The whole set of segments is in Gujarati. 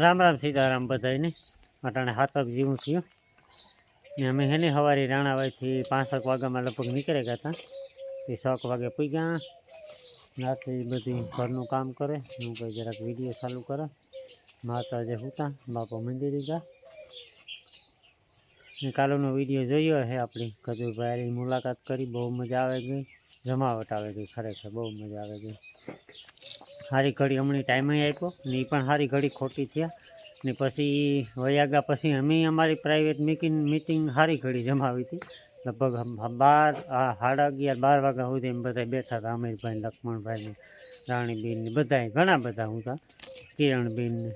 રામ રામ સીતારામ બધાને અટાણે હાથક જેવું થયું ને અમે હેને સવારે રાણાવાઈથી 5 વાગ્યામાં લગભગ નીકળી ગયા હતા તે 6 વાગે પૂગ્યા રાતે બધી ઘરનું કામ કરે હું કંઈ જરાક વિડીયો ચાલુ કરે માતા જે હતા બાપા મંદિરે ગયા ને કાલનો વિડીયો જોયો છે આપણી ખજૂરભાઈની મુલાકાત કરી બહુ મજા આવે ગઈ જમાવટ આવે ગઈ ખરેખર બહુ મજા આવે ગઈ સારી ઘડી હમણાં ટાઈમે આપ્યો ને એ પણ સારી ઘડી ખોટી થયા ને પછી વયાગા પછી અમે અમારી પ્રાઇવેટ મીટિંગ સારી ઘડી જમાવી હતી લગભગ 11:30 વાગ્યા સુધી એમ બધા બેઠા હતા અમીરભાઈ લક્ષ્મણભાઈ ને રાણીબેન ને બધા ઘણા બધા હતા કિરણબેન ને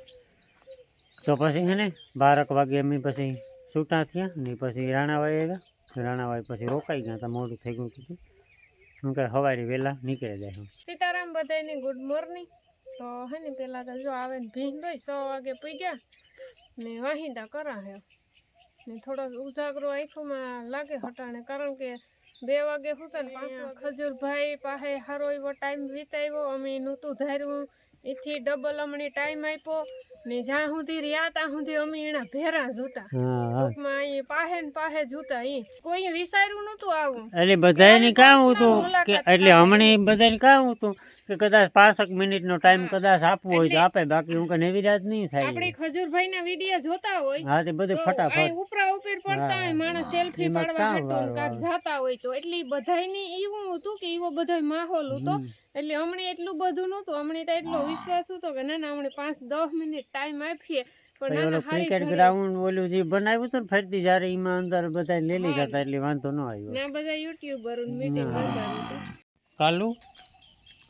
તો પછી હે ને 12 વાગે અમે પછી છૂટા થયા ને પછી રાણાવાઈ આવ્યા રાણાવાઈ પછી રોકાઈ ગયા હતા મોડું થઈ ગયું હતું હું કે સવારે વહેલા નીકળી જાય સીતારામ બધાને ગુડ મોર્નિંગ તો હે ને પેલા તો જો આવે ને ભીંડ હોય 6 વાગે પૂગ્યા ને વાહિંદા કરા હે ને થોડો ઉજાગરો આંખોમાં લાગે હટાણે કારણ કે 2 વાગે હતા ને 5 વાગે ખજૂરભાઈ પાસે સારો એવો ટાઈમ વિતાવ્યો અમે નહોતું ધાર્યું એથી ડબલ અમને ટાઈમ આપ્યો ને જ્યાં સુધી રહ્યા ત્યાં સુધી અમે એના ભેરા જોતા ટૂંકમાં એ પાસે ને પાસે જોતા એ કોઈ વિચાર્યું નહોતું આવું એટલે બધાને કામ હતું કે એટલે હમણાં બધાને કામ હતું કે કદાચ 5 મિનિટનો ટાઈમ કદાચ આપવો હોય તો આપે બાકી હું કે એવી રાત નહીં થાય આપણે ખજૂરભાઈ ના વિડીયો જોતા હોય હા તે બધું ફટાફટ ઉપરા ઉપર પડતા હોય માણસ સેલ્ફી પાડવા હાટું કાક જાતા હોય તો એટલે બધાને એવું હતું કે એવો બધો માહોલ હતો એટલે હમણે એટલું બધું નહોતું હમણે તો એટલો વિશ્વાસ હતો કે ના હમણે 5-10 મિનિટ ટાઈમ આપીએ પણ ક્રિકેટ ગ્રાઉન્ડ ઓલું જે બનાવ્યું હતું ને ફરતી જ્યારે એમાં અંદર બધા લઈ લીધા હતા એટલે વાંધો ન આવ્યો ના બધા યુટ્યુબર મીટિંગ કરતા કાલુ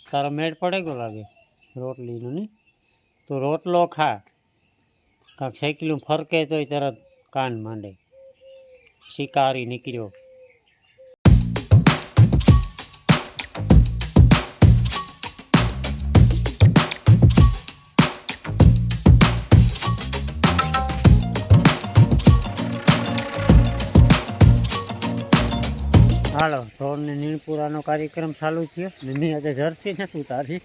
તારો મેળ પડે ગયો લાગે રોટલીનો ને તો રોટલો ખા કાંક સાયકલું ફરકે તોય તરત કાન માંડે શિકારી નીકળ્યો હાલો ઢોરને નીણપુરાનો કાર્યક્રમ ચાલુ થયો ને મેં આજે જર્સી નથી ઉતારી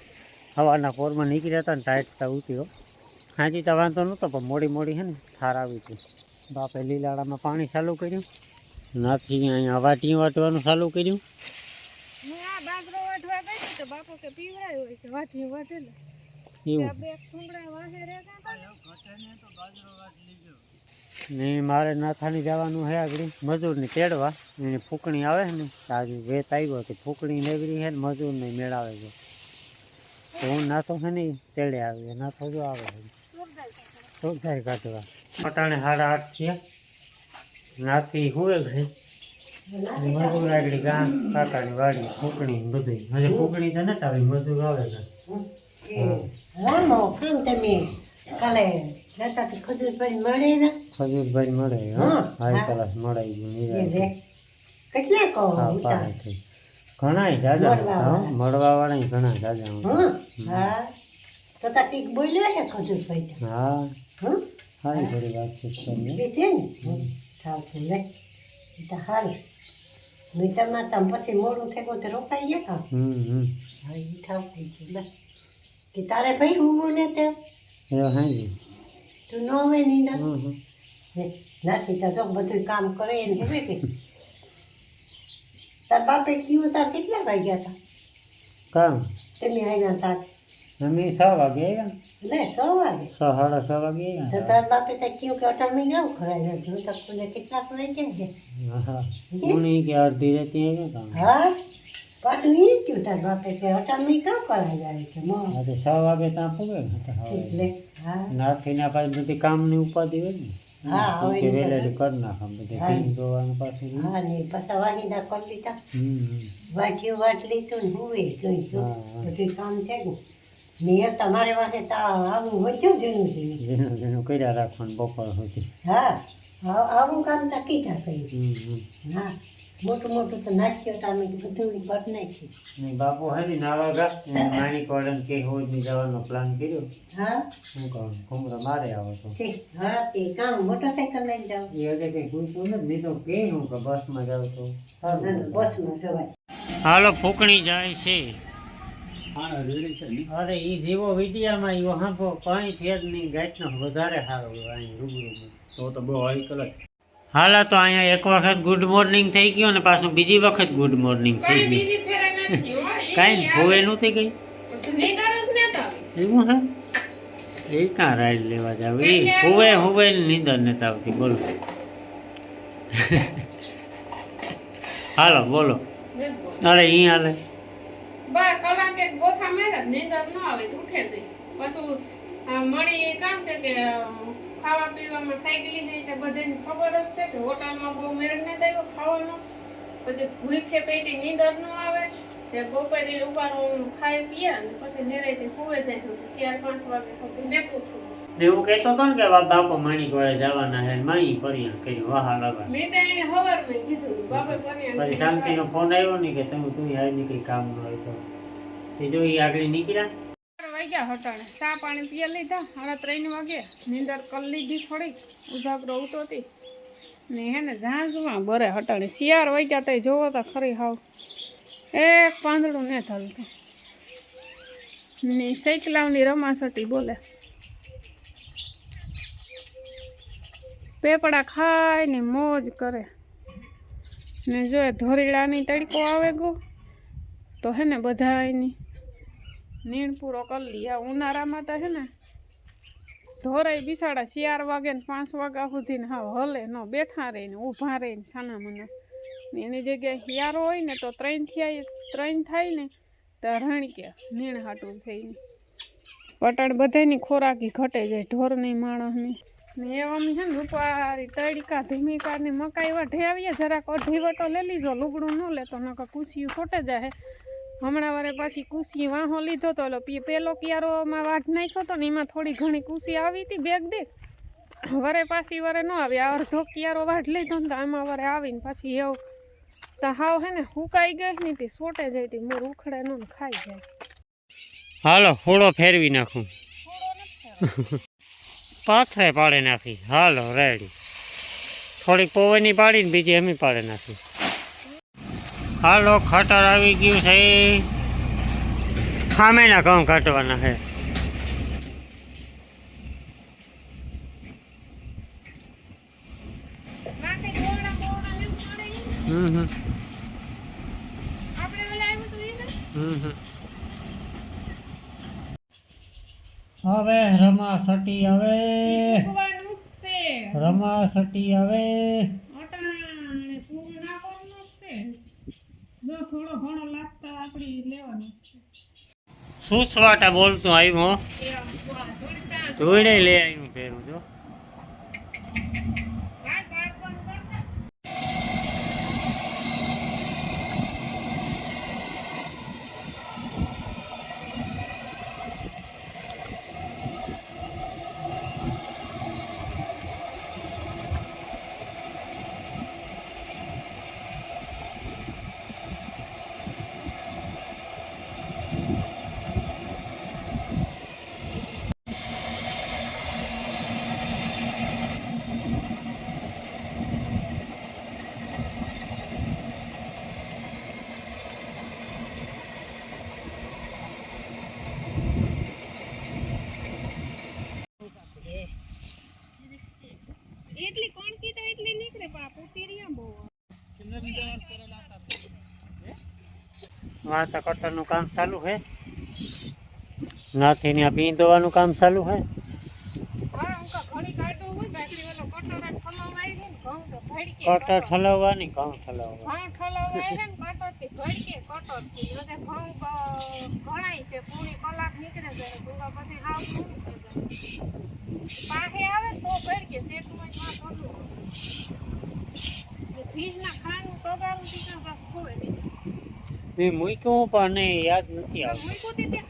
સવારના પોરમાં નીકળ્યા હતા ને ટાઈટ ઉતર્યો હાજી તો વાંધો નહોતો પણ મોડી છે ને ઠાર આવી હતી બાપે લીલાડામાં પાણી ચાલુ કર્યું નાથી અહીંયા વાટી વાટવાનું ચાલુ કર્યું ને મારે નાથાની જવાનું છે આગળ મજૂરને તેડવા એની ફૂકણી આવે છે ને આજે વેત આવ્યો હતી ફૂકણી નેવરી છે ને મજૂરને મેળાવે છે તો હું નાથો છે ને તેડે આવી નાથો જો આવે છે ચોકધારી કાઢવા અટાણે 8:30 થયા નાથી હુએ ગઈ મજૂર આગળ ગામ કાકાની વાડી ફૂકણી બધું હજે ફૂકણી તો નથી આવી મજૂર આવે છે ખજૂરભાઈ મળે હાઈ ક્લાસ મળાઈ ગયું ઘણા જાજા મળવા વાળા ઘણા જાજા હા સારી ઘણી વાતચીત પછી મોડું થયું તો રોકાઈ ગયા તારે ભાઈ હું ને તે હાજી તું ન હોય નહીં નથી તો બધું કામ કરે ને હવે કે તાર બાપે કયું તાર કેટલા વાગ્યા હતા કામ તમે આવ્યા તાર અમે 6 વાગે આવ્યા લે 6 વાગે 6:30 વાગે તો તાર બાપે તો કયું કે અટાણમાં જાવ ખરાય જો તો કોને કેટલા વાગ્યા છે હા કોની કે અડધી રાતે આવ્યા હા પાછું એ કયું તાર બાપે કે અટાણમાં કામ કરાય જાય કે મો હા તો 6 વાગે ત્યાં પૂગે એટલે હા નાખીને પાછી બધી કામની ઉપાધિ હોય ને હા હવે વેલેલું કરી નાખા બધે ટીમ જોવાનું પાછું હા ને પાછા વાગીના કરી લીધા વાટ્યું વાટ લીધું ને હુએ ગઈ બધું કામ થયું ને તમારે પાસે આવું વધ્યું જેનું કર્યા રાખવાનું બપોર સુધી હા આવું કામ તો કીધા કર્યું હા મોટું તો નાખ્યો તમે બધું બટ નાખ્યું બાપુ હજી નાવા ગા માણી કોડન કે હોજની જવાનો પ્લાન કર્યો હા હું કહું કુમરા મારે આવો તો હા તે કામ મોટરસાઇકલ લઈને જાવ એ હજી કંઈ પૂછવું નથી મેં તો કે હું કે બસમાં જાઉં તો બસમાં જવાય હાલો ફૂકણી જાય છે અરે ઈ જેવો વિડિયામાં ઈ હાંભો પાણી ફેરની ગાંઠનો વધારે સારો અહીં રૂબરૂમાં તો બહુ હાઈ કલર. હાલા તો અહીંયા એક વખત ગુડ મોર્નિંગ થઈ ગયો ને પાછું બીજી વખત ગુડ મોર્નિંગ થઈ ગયું બીજી ફેરે નથી હો કાંઈ હોવે નહોતી ગઈ નીંદર જ નતો એવું હે એ કાં રાઈડ લેવા જાવ એ હોવે ને નીંદર નથી આવતી બોલો હાલો બોલો અરે અહીં હાલે બા કલાકે ગોથા મેરા નીંદર ન આવે દુખે થઈ પાછું મળી કામ છે કે ખાવા પીવામાં સાયકલી જઈ તે બધાને ખબર જ છે કે હોટલમાં બહુ મેળ ન થયો ખાવાનો પછી ભૂખે પેટી નીંદર ન આવે તે બપોરે ઉપાડું ખાઈ પીયા અને પછી નિરાયતે સુવે જાય તો 4-5 વાગે સુધી લેતું છું ને એવું કહેતો હતો ને કે બાપો માણિક વાળે જવાના હે માઈ પરિયા કર્યું વાહ લગા મેં તો એને ખબર નહીં કીધું હતું, બાપે પરિયા પછી શાંતિનો ફોન આવ્યો ને કે તમે તું આવી નીકળી કામ ન હોય તો તે જો ઈ આગળ નીકળ્યા વાગ્યા હટાણે ચા પાણી પીએ લીધા 3:30 વાગે નીંદર કરી લીધી થોડી ઉજાગરો ઉતોતી ને હે ને ઝાંઝમાં બરે હટાણે 4 વાગ્યા તઈ જોવો તો ખરી હાવ એક પાંદડું ને થલતું ને સાયકલાવની રમાસટી બોલે પેપડા ખાય ને મોજ કરે ને જો ધોરીડાની તડકો આવે ગો તો હે ને બધાયની નીણ પૂરો કરી લી આ ઉનાળામાં તો હે ને ઢોરાઈ બિસાડા 4 વાગે ને 5 વાગ્યા સુધી ને હા હલે ન બેઠા રહીને ઊભા રહીને છાના મને એની જગ્યાએ હિયારો હોય ને તો 3 થાય ને તો રણકે નીણ હાટું થઈને પટાણ બધાની ખોરાકી ઘટે જાય ઢોરની માણસની ને એવામાં છે ને રૂપારી તડકા ધીમીકારની મકાઈ વઢે આવીએ જરાક અઢી વટો લઈ લીધો લુગડું ન લેતો નકર કુસિયું ખોટે જાય હમણાં વારે પાછી કુસી વાહો લીધો તો પેલો કિયારોમાં વાઢ નાખ્યો તો ને એમાં થોડી ઘણી કુસી આવી હતી બેગ દે વરે પાછી વરે ન આવી આ અડધો કિયારો વાઢ લીધો ને તો આમાં વરે આવીને પાછી એવું તો હાવ હે ને હુકાઈ ગઈ ને તે સોટે જાય તે મોર ઉખડે ન ખાઈ જાય હાલો હોળો ફેરવી નાખું પાથરે પાડે નાખી હાલો રેડી થોડીક પવનની પાડીને બીજી એમી પાડે નાખી હાલો ખટર આવી ગયું છે સામેના ઘઉં કાઢવાના છે હવે રમા સટી હવે રમા સટી હવે થોડો ઘણો લાગતા આપડી લેવાનું સુસવાટા બોલતું આવ્યું ધોઈને લઈ આવ્યું ફેરું જો એટલી કોણકી તો એટલી નીકળે પણ આ પુતીરિયા બહુ વાતા કટરનું કામ ચાલુ છે નાથી ને પીંદવાનું કામ ચાલુ છે હા ઉનકા ઘણી કાઢો હોય બાકરી વાળો કટોરા ઠલવાઈ છે ને ઘઉં તો ભડકે કટર ઠલવવાની ઘઉં ઠલવવા ઘઉં ઠલવાઈ છે ને કટોરથી ભડકે કટોરથી એટલે ઘઉં ઘણાય છે પૂરી કલાક નીકળે જાય પૂરા પછી હાવ પૂરું થઈ જાય પાહે આવે તો ભડકે સેટમાં જ માં પડું ભીજના ખાનું તગારું દીકરા ખોવે નહીં મેં મૂક્યું પણ નહીં યાદ નથી આવતું મૂક્યું તે